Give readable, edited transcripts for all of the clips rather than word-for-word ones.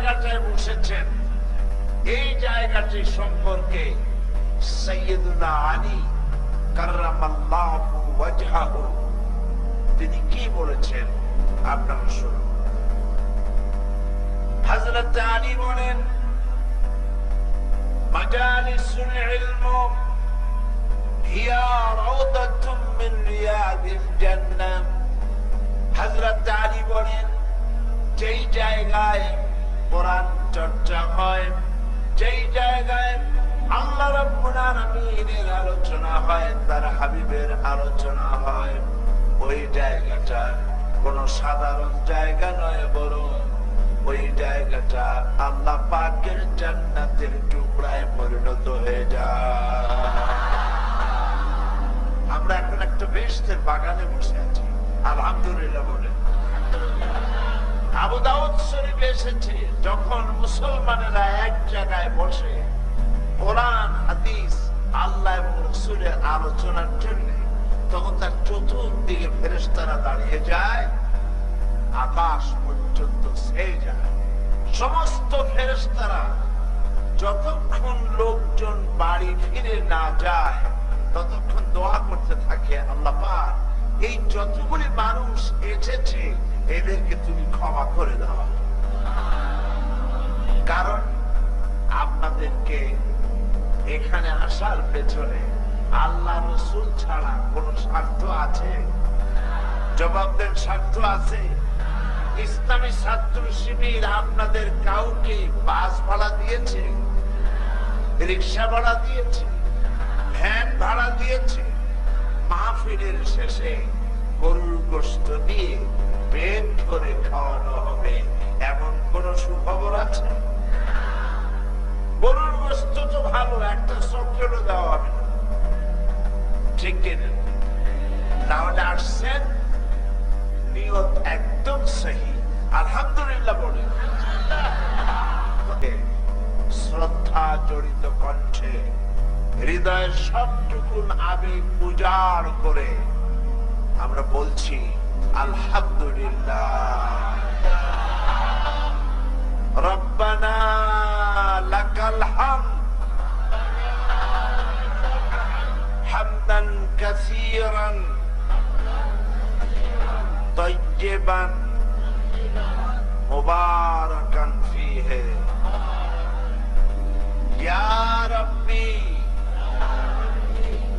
জায়গাটায় বসেছেন, এই জায়গাটি সম্পর্কে সাইয়্যিদুনা আলী কাররামাল্লাহু ওয়াজহাহু তিনি কি বলেছেন আপনারা শুনুন। হযরত আলী বলেন, মাজালিসুল ইলম হিয়া রাউদাতুম মিন রিয়াদিল জান্নাহ। হযরত আলী বলেন, যেই জায়গায় কোরআন চর্চা হয়, যেই জায়গায় আল্লাহ রাব্বুল আলামিনের আলোচনা হয়, তার হাবিবের আলোচনা হয়, ওই জায়গাটা কোন সাধারণ জায়গা নয়, বরং ওই জায়গাটা আল্লাহ পাকের জান্নাতের টুকরায় পরিণত হয়ে যায়। আমরা এখন একটা বেহেশতের বাগানে বসে আছি, আলহামদুলিল্লাহ বলে। আবু দাউদ শরীফে এসেছে, যখন মুসলমানেরা এক জায়গায় বসে কোরআন হাদিস আল্লাহ এবং রাসূলের আলোচনার জন্য, তখন তার চতুর্দিকে ফেরেশতারা দাঁড়িয়ে যায়, আকাশ পর্যন্ত ছেয়ে যায়। সমস্ত ফেরেশতারা যতক্ষণ লোকজন বাড়ি ফিরে না যায় ততক্ষণ দোয়া করতে থাকে, আল্লাহ পাক এই যতগুলি মানুষ এসেছে এদেরকে তুমি ক্ষমা করে দাও, কারণ আপনাদেরকে এখানে আসার পেছনে আল্লাহ রাসূল ছাড়া কোন স্বার্থ আছে? জবাব দেন, স্বার্থ আছে? ইসলামী ছাত্র শিবির আপনাদের কাউকে বাস ভাড়া দিয়েছে, রিক্সা ভাড়া দিয়েছে, ভ্যান ভাড়া দিয়েছে? মাহফিলের শেষে গরুর গোশত দিয়ে পেট ভরে খাওয়ানো হবে, এমন কোন সুখবর আছে? গরুর গোশত তো ভালো, একটা চকলেটও দেওয়া হবে না, ঠিক কিনা? তাহলে আসছেন, নিয়ত একদম সহি, আলহামদুলিল্লাহ বলে শ্রদ্ধা জড়িত কণ্ঠে হৃদয়ের সবটুকুন আবেগ উজাড় করে আমরা বলছি আলহামদুলিল্লাহ। রব্বানা লাকাল হামদ হামদান কাসীরান তাইয়্যিবান মুবারাকান ফীহি ইয়া রাব্বি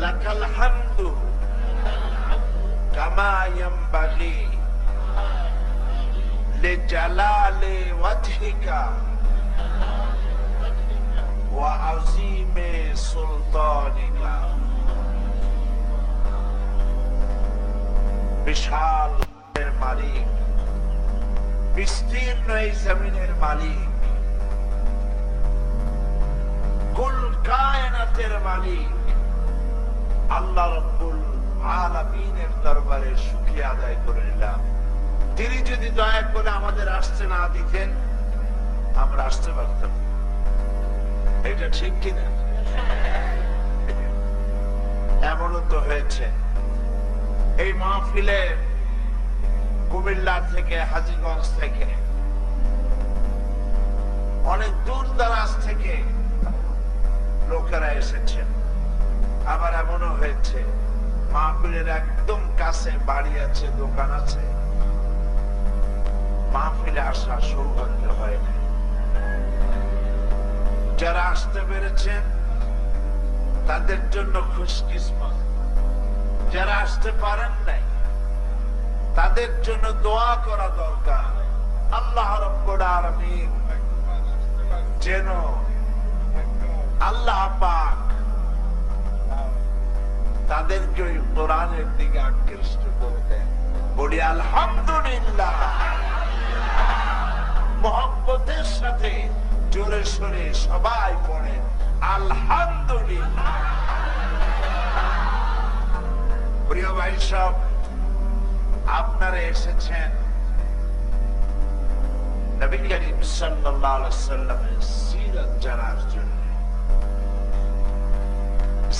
লাকাল হামদু কামা ইয়ানবাগি লিজালালি ওয়াজহিকা ওয়া আযীমি সুলতানিকা। বিশাল মালিক, বিস্তীর্ণ এই জমিনের মালিক, কুল কায়নাতের মালিক আল্লাহ রাব্বুল আলামিনের দরবারে শুকরিয়া আদায় করে নিলাম। তিনি যদি দয়া করে আমাদের আসতে না দিতেন, আমরা আসতে পারতাম। এটা ঠিক কিনা? এমনও তো হয়েছে এই মাহফিলে কুমিল্লা থেকে, হাজীগঞ্জ থেকে, অনেক দূর দারাজ থেকে লোকেরা এসেছেন। আবার এমনও হয়েছে মাহফিলের একদম কাছে বাড়ি আছে, দোকান আছে, মাহফিলে আসা সৌভাগ্য হয় না। যারা আসতে পেরেছেন তাদের জন্য খুশকিসমত, যারা আসতে পারেন নাই তাদের জন্য দোয়া করা দরকার। আল্লাহ রাব্বুল আলামিন যেন আল্লাহ পাক তাদেরকে ওই কোরআনের দিকে আকৃষ্ট করে দেন। বলি আলহামদুলিল্লাহ। মুহাব্বতের সাথে জোরে সোরে সবাই পড়েন আলহামদুলিল্লাহ। প্রিয় ভাই সব, আপনারা এসেছেন নবী করিম সাল্লাল্লাহু আলাইহি ওয়াসাল্লামের সিরাত জানার জন্য।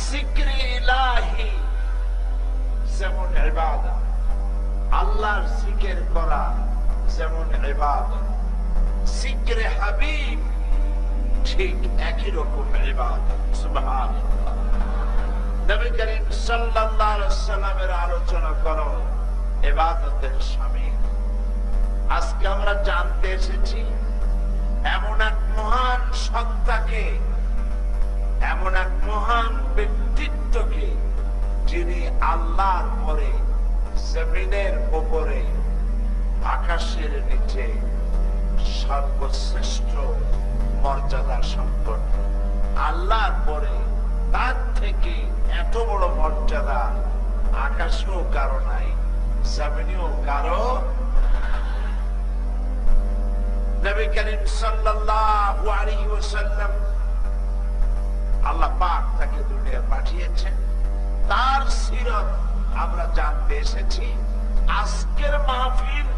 জিকরে ইলাহি যেমন ইবাদত, আল্লাহর জিকির করা যেমন ইবাদত, জিকরে জিক্রে হাবিব ঠিক একই রকম ইবাদত। সুবহানাল্লাহ। নবী করিম সাল্লাল্লাহু আলাইহি ওয়াসাল্লামের আলোচনা করো ইবাদতের শামিল। আজকে আমরা জানতে এসেছি এমন এক মহান সত্তাকে, এমন এক মহান ব্যক্তিত্বকে, যিনি আল্লাহর পরে জমিনের উপরে আকাশের নিচে সর্বশ্রেষ্ঠ মর্যাদা সম্পন্ন। আল্লাহর পরে তার থেকে এত বড় মর্যাদা আকাশেও কারো নাই, জমিনেও কারো। নবী করিম সাল্লাল্লাহু আলাইহি ওয়াসাল্লাম আল্লাহ পাক তাকে দুনিয়া পাঠিয়েছেন, তার সিরত আমরা জানতে এসেছি। আজকের মাহফিল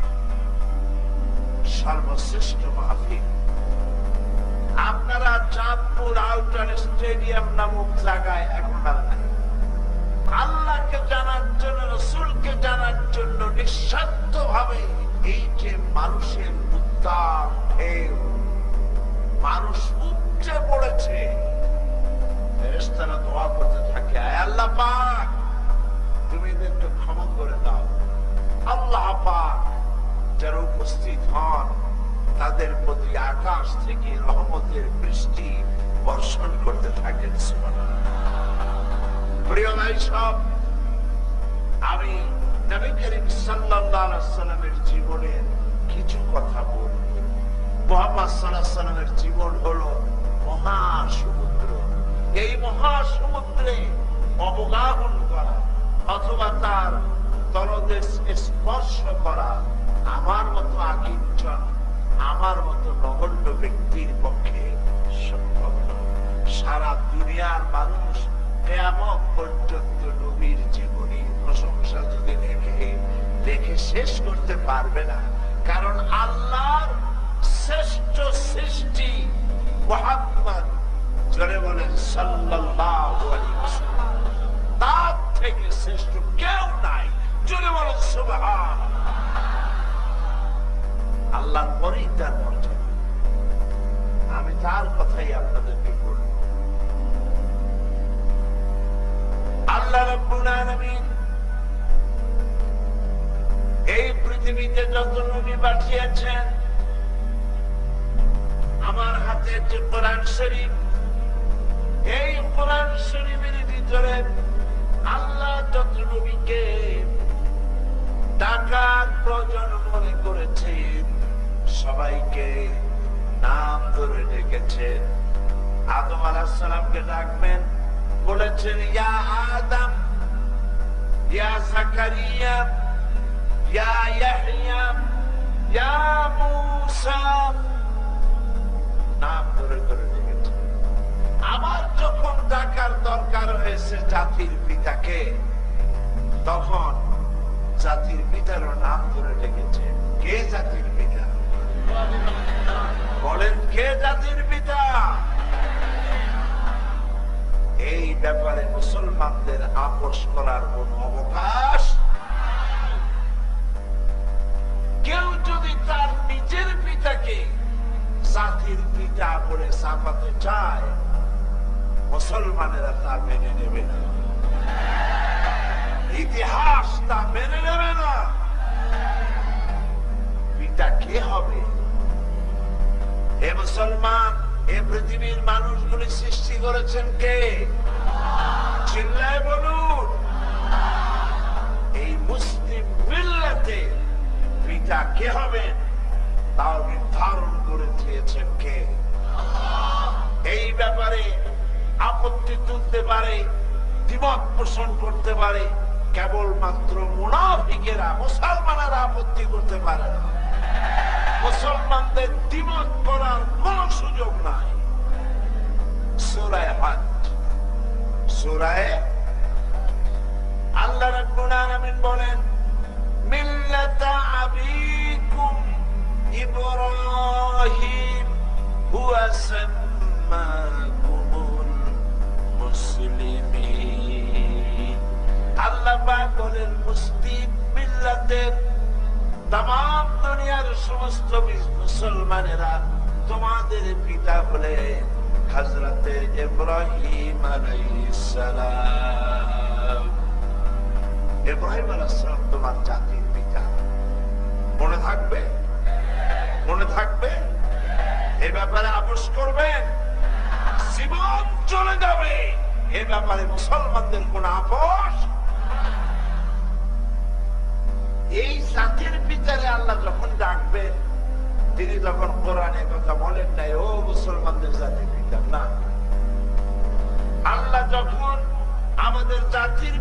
সর্বশ্রেষ্ঠ মাহফিল। আপনারা চাঁদপুর আউটার স্টেডিয়াম নামক জায়গায় এখন আর নাই। আল্লাহকে জানার জন্য, রাসূলকে জানার জন্য নিঃস্বার্থ ভাবে এই যে মানুষের উত্তাপ ঢেউ, মানুষ উপচে পড়েছে, ফেরেশতারা দোয়া করতে থাকে, আয় আল্লাহ পাক তুমি এদেরকে ক্ষমা করে দাও। আল্লাহ পাক যারা উপস্থিত হন তাদের প্রতি আকাশ থেকে রহমতের বৃষ্টি বর্ষণ করতে থাকেন। প্রিয় ভাই সব, আমি নবী করিম সাল্লাল্লাহু আলাইহি ওয়াসাল্লামের জীবনের কিছু কথা বলব। মুহাম্মদ সাল্লাল্লাহু আলাইহি ওয়াসাল্লামের জীবন হলো মহাসমুদ্র। এই মহাসমুদ্রে অবগাহন করা অথবা তার তলদেশ স্পর্শ করা আমার মতো আকিঞ্চন, আমার মতো নগণ্য ব্যক্তির পক্ষে সম্ভব নয়। সারা দুনিয়ার মানুষ কিয়ামত পর্যন্ত নবীর জীবনী প্রশংসা যদি লেখে শেষ করতে পারবে না। কারণ আল্লাহর শ্রেষ্ঠ সৃষ্টি মুহাম্মদ, জোরে বলেন সাল্লাল্লাহু আলাইহি ওয়াসাল্লাম, তার থেকে শ্রেষ্ঠ কেউ নাই। জোরে বলেন সুবহানাল্লাহ। আল্লাহর পরেই তার মর্যাদা। আমি তার কথাই আপনাদেরকে বলব। আল্লাহ রাব্বুল আলামিন এই পৃথিবীতে যত নবী পাঠিয়েছেন, আমার হাতে যে কোরআন শরীফ, এই কোরআন শরীফের ভিতরে আল্লাহ যত নবীকে ডাকার প্রয়োজন মনে করেছেন সবাইকে নাম ধরে ডেকেছেন। আদম আলাইহিস সালামকে ডাকবেন, বলেছেন ইয়া আদম, ইয়া যাকারিয়া, ইয়া ইয়াহইয়া, ইয়া মূসা, নাম ধরে ধরে ডেকেছেন। আমার যখন ডাকার দরকার হয়েছে জাতির পিতাকে, তখন জাতির পিতারও নাম ধরে ডেকেছে। কে জাতির পিতা? বলেন কে জাতির পিতা? এই ব্যাপারে মুসলমানদের আপোষ করার কোন অবকাশ। কেউ যদি তার নিজের পিতাকে জাতির পিতা বলে চাপাতে চায়, মুসলমানেরা তা মেনে নেবে না, ইতিহাস তা মেনে নেবে না। পিতা কে হবে? হে মুসলমান, এ পৃথিবীর মানুষগুলি সৃষ্টি করেছেন কে? চিল্লায় বলুন। এই মুসলিম মিল্লাতে পিতা কে হবেন তাও নির্ধারণ করে দিয়েছেন কে? এই ব্যাপারে আপত্তি তুলতে পারে, দ্বিমত পোষণ করতে পারে কেবলমাত্র মুনাফিকেরা, মুসলমানেরা আপত্তি করতে পারে না। মুসলমানদের দ্বিমত করার কোন সুযোগ নাই। সূরা হজ, সূরা আল্লাহ রাব্বুল আলামিন বলেন মিল্লাতা আবিকুম ইব্রাহিম হুয়া সাম্মাকুমুল মুসলিমিন। আল্লাহ পাক বলেন মুসলিম মিল্লাতের তাম দুনিয়ার সমস্ত মুসলমানেরা পিতা হলেন হযরতে ইব্রাহিম আলাইহিস সালাম। ইব্রাহিম আলাইহিস সালাম তোমার জাতির পিতা। মনে থাকবে? মনে থাকবে? এই ব্যাপারে আপোষ করবেন? জীবন চলে যাবে, এ ব্যাপারে মুসলমানদের কোন আপোষ? এই জাতির পিতারে আল্লাহ যখন ডাকবেন, তিনি তখন কোরআনে কথা বলেন নাই ও মুসলমানদের জাতির পিতা, না। আল্লাহ যখন আমাদের জাতির